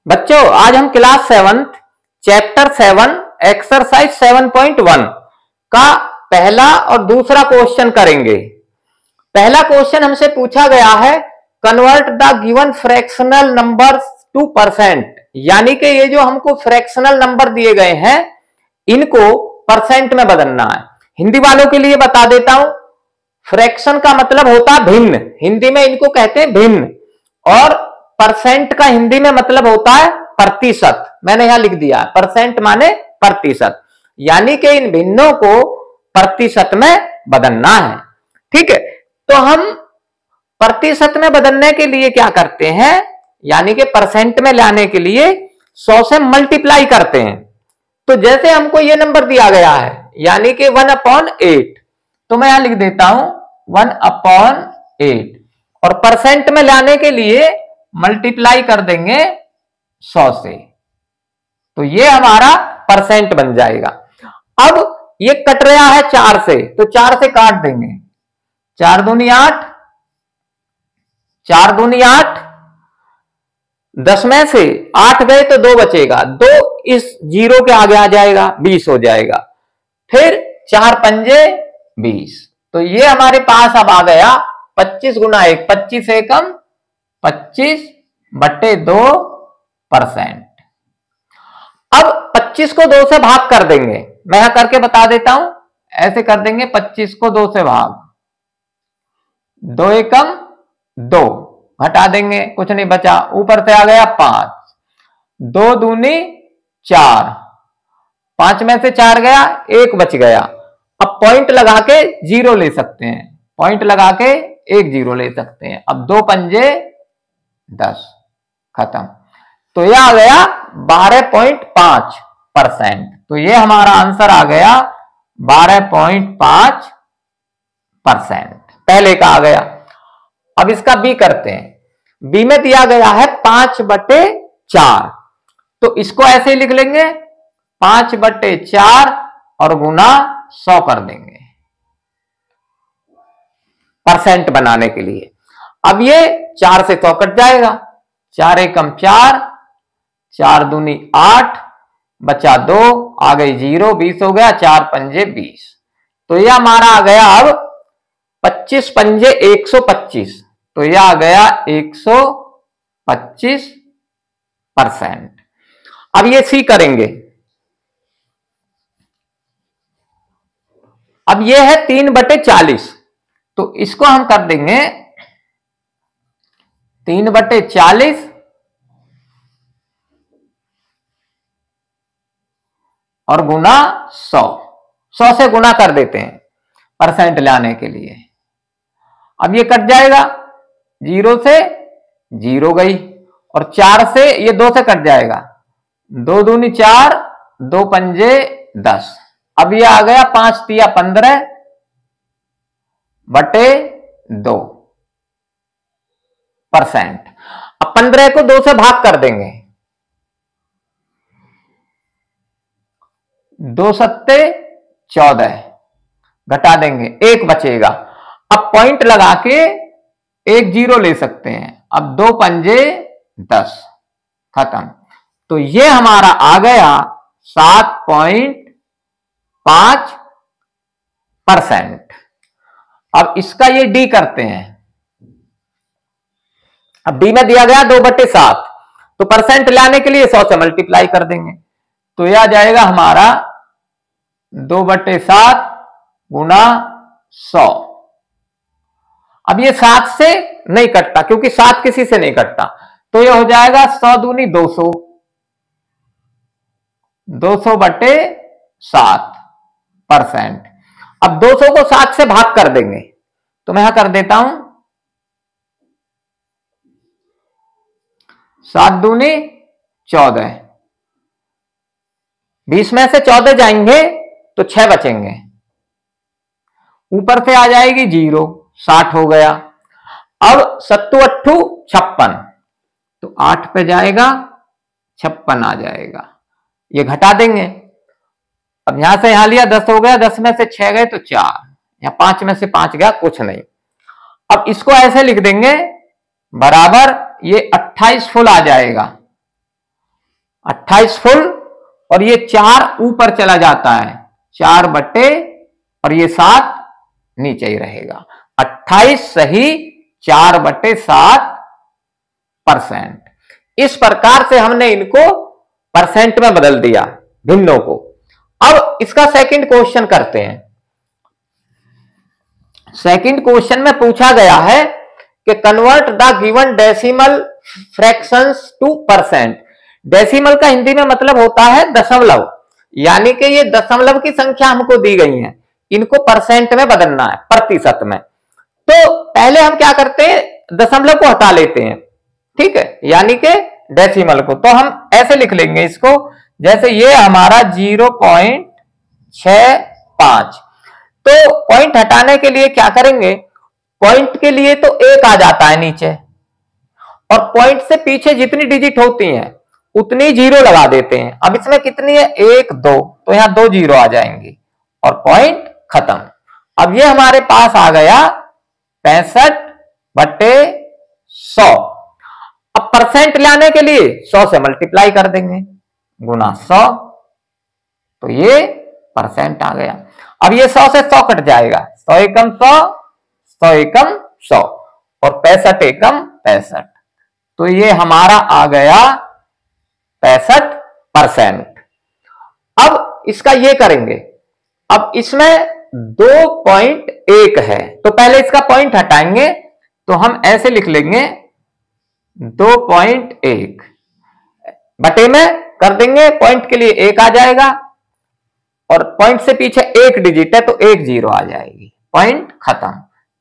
बच्चों आज हम क्लास 7 चैप्टर 7 एक्सरसाइज 7.1 का पहला और दूसरा क्वेश्चन करेंगे। पहला क्वेश्चन हमसे पूछा गया है convert the given fractional number two percent, यानी कि ये जो हमको फ्रैक्शनल नंबर दिए गए हैं इनको परसेंट में बदलना है। हिंदी वालों के लिए बता देता हूं, फ्रैक्शन का मतलब होता है भिन्न, हिंदी में इनको कहते हैं भिन्न, और परसेंट का हिंदी में मतलब होता है प्रतिशत। मैंने यहां लिख दिया परसेंट माने प्रतिशत, यानी कि इन भिन्नों को प्रतिशत में बदलना है। ठीक है, तो हम प्रतिशत में बदलने के लिए क्या करते हैं, यानी कि परसेंट में लाने के लिए 100 से मल्टीप्लाई करते हैं। तो जैसे हमको ये नंबर दिया गया है यानी कि 1/8, तो मैं यहां लिख देता हूं 1/8, और परसेंट में लाने के लिए मल्टीप्लाई कर देंगे 100 से, तो ये हमारा परसेंट बन जाएगा। अब ये कट रहा है 4 से, तो 4 से काट देंगे, 4 दूनी 8, 4 दूनी 8, 10 में से 8 गए तो 2 बचेगा, 2 इस 0 के आगे आ जाएगा, 20 हो जाएगा। फिर 4 पंजे 20, तो ये हमारे पास अब आ गया 25 गुना 1, 25 एकम 25/2%। अब 25 को 2 से भाग कर देंगे, मैं यहां करके बता देता हूं, ऐसे कर देंगे 25 को 2 से भाग, 2 एकम 2, घटा देंगे कुछ नहीं बचा, ऊपर से आ गया 5, 2 दूनी 4, 5 में से 4 गया, 1 बच गया। अब पॉइंट लगा के 0 ले सकते हैं, पॉइंट लगा के 1 0 ले सकते हैं। अब 2 पंजे 10, खत्म। तो यह आ गया 12.5%, तो ये हमारा आंसर आ गया 12.5%, पहले का आ गया। अब इसका बी करते हैं। बी में दिया गया है 5/4, तो इसको ऐसे ही लिख लेंगे 5/4 और गुना 100 कर देंगे परसेंट बनाने के लिए। अब ये 4 से 100 कट जाएगा, 4 एकम 4, 4 दूनी 8, बचा 2, आ गई 0, 20 हो गया, 4 पंजे 20, तो यह हमारा आ गया अब 25 पंजे 125, तो यह आ गया 125%। अब ये सी करेंगे। अब ये है 3/40, तो इसको हम कर देंगे 3/40 और गुना 100, 100 से गुना कर देते हैं परसेंट लाने के लिए। अब ये कट जाएगा, 0 से 0 गई, और 4 से ये 2 से कट जाएगा, 2 दूनी 4, 2 पंजे 10। अब ये आ गया 5 तिया 15/2%। अब 15 को 2 से भाग कर देंगे, 2 सत्ते 14, घटा देंगे, 1 बचेगा। अब पॉइंट लगा के 1 0 ले सकते हैं, अब 2 पंजे 10, खत्म। तो ये हमारा आ गया 7.5%। अब इसका ये डी करते हैं। अब डी में दिया गया 2/7, तो परसेंट लाने के लिए 100 से मल्टीप्लाई कर देंगे, तो यह आ जाएगा हमारा 2/7 गुना 100। अब ये 7 से नहीं कटता, क्योंकि 7 किसी से नहीं कटता, तो ये हो जाएगा 100 दूनी 200, 200/7%। अब 200 को 7 से भाग कर देंगे, तो मैं यहां कर देता हूं 7 दूनी 14, 20 में से 14 जाएंगे तो 6 बचेंगे, ऊपर से आ जाएगी 0, 60 हो गया। अब 7 8 56, तो 8 पे जाएगा 56 आ जाएगा, ये घटा देंगे। अब यहां से यहां लिया 10 हो गया, 10 में से 6 गए तो 4, यहां 5 में से 5 गया, कुछ नहीं। अब इसको ऐसे लिख देंगे बराबर, ये 28 फुल आ जाएगा, 28 फुल और ये 4 ऊपर चला जाता है, 4 बटे और ये 7 नीचे ही रहेगा। 28 सही 4 बटे 7%। इस प्रकार से हमने इनको परसेंट में बदल दिया भिन्नों को। अब इसका सेकंड क्वेश्चन करते हैं। सेकंड क्वेश्चन में पूछा गया है कि convert the given decimal fractions two percent. Decimal का हिंदी में मतलब होता है दशमलव, यानी कि ये दशमलव की संख्या हमको दी गई है, इनको परसेंट में बदलना है, प्रतिशत में। तो पहले हम क्या करते हैं, दशमलव को हटा लेते हैं, ठीक है, यानी कि डेसिमल को। तो हम ऐसे लिख लेंगे इसको, जैसे ये हमारा 0.65। तो पॉइंट हटाने के लिए क्या करेंगे, पॉइंट के लिए तो 1 आ जाता है नीचे, और पॉइंट से पीछे जितनी डिजिट होती हैं उतनी 0 लगा देते हैं। अब इसमें कितनी है, 1 2, तो यहां 2 0 आ जाएंगी और पॉइंट खत्म। अब ये हमारे पास आ गया 65/100। अब परसेंट लाने के लिए 100 से मल्टीप्लाई कर देंगे, गुना 100, तो ये परसेंट आ गया। अब ये 100 से 100 कट जाएगा, 100 एकम 100, 100 एकम 100 और 65 एकम 65, तो ये हमारा आ गया 65%। अब इसका ये करेंगे, अब इसमें 2.1 है, तो पहले इसका पॉइंट हटाएंगे, तो हम ऐसे लिख लेंगे 2.1 बटे में कर देंगे, पॉइंट के लिए 1 आ जाएगा और पॉइंट से पीछे 1 डिजिट है तो 1 0 आ जाएगी, पॉइंट खत्म।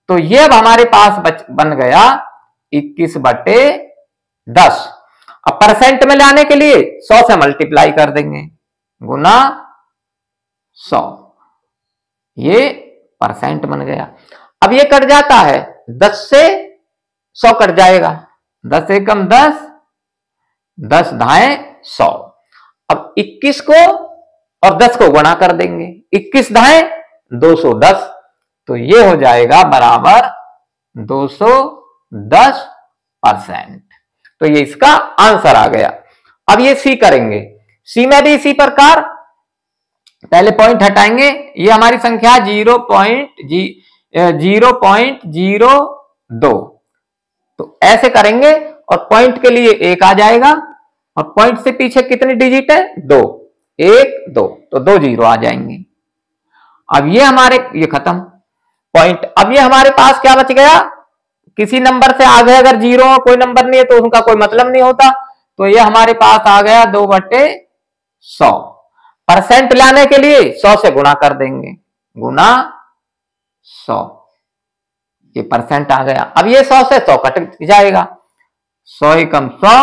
तो ये अब हमारे पास बन गया 21/10। अब परसेंट में लाने के लिए 100 से मल्टीप्लाई कर देंगे, गुना 100, ये परसेंट बन गया। अब ये कट जाता है, 10 से 100 कट जाएगा, 10 एकम 10, 10 धाए 100। अब 21 को और 10 को गुणा कर देंगे, 21 धाए 210, तो ये हो जाएगा बराबर 210%। तो ये इसका आंसर आ गया। अब ये सी करेंगे, सी में भी इसी प्रकार पहले पॉइंट हटाएंगे, ये हमारी संख्या 0.02, तो ऐसे करेंगे और पॉइंट के लिए 1 आ जाएगा और पॉइंट से पीछे कितनी डिजिट है, 2, 1 2, तो 2 0 आ जाएंगे। अब ये हमारे ये खत्म पॉइंट। अब ये हमारे पास क्या बच गया, किसी नंबर से आगे अगर 0 कोई नंबर नहीं है तो उनका कोई मतलब नहीं होता, तो ये हमारे पास आ गया 2/100। परसेंट लाने के लिए 100 से गुणा कर देंगे, गुना 100, ये परसेंट आ गया। अब ये 100 से 100 कट जाएगा, 100 एकम 100,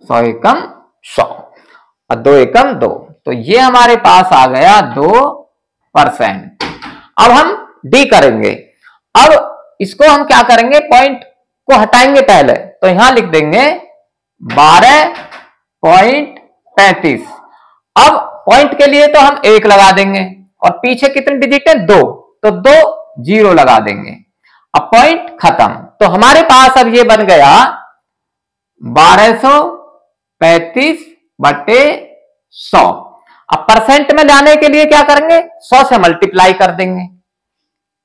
100 एकम 100 और 2 एकम 2, तो ये हमारे पास आ गया 2%। अब हम डी करेंगे। अब इसको हम क्या करेंगे, पॉइंट को हटाएंगे पहले, तो यहां लिख देंगे 12.35। अब पॉइंट के लिए तो हम 1 लगा देंगे और पीछे कितनी डिजिट है, 2, तो 2 0 लगा देंगे, अब पॉइंट खत्म। तो हमारे पास अब ये बन गया 1235/100। अब परसेंट में लाने के लिए क्या करेंगे, 100 से मल्टीप्लाई कर देंगे,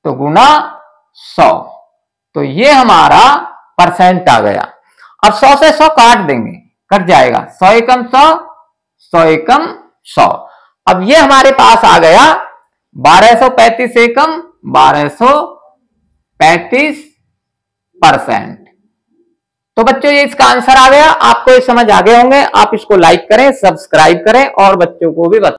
तो गुना 100, तो ये हमारा परसेंट आ गया। अब 100 से 100 काट देंगे, कट जाएगा, 100 एकम 100, 100 एकम 100। अब ये हमारे पास आ गया 1235 एकम 1235%। तो बच्चों ये इसका आंसर आ गया। आपको ये समझ आ गए होंगे, आप इसको लाइक करें, सब्सक्राइब करें और बच्चों को भी बताएं।